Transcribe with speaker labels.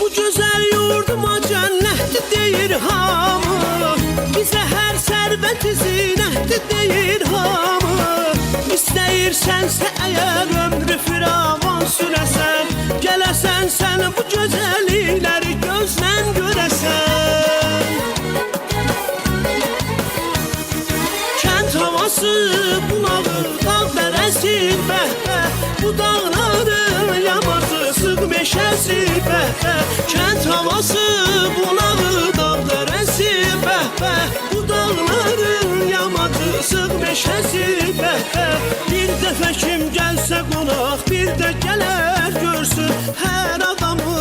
Speaker 1: Bu güzel yurduma cennettir deyir hamı. Bize her serveti zinettir deyir hamı. İstəyirsənsə əgər ömrü firavan sürəsən, gələsən sən bu gözəllikləri gözlən görəsən. Kənd havası bunağı, dağ dərəsi bəhbə, bu dağların yamacı, sıx meşəsi bəhbə. Kənd havası bunağı, dağ dərəsi bəhbə, bu dağların yamacı, sıx meşəsi bəhbə. Bir dəfə kim gəlsə qonaq, bir də gələr görsün, hər adamı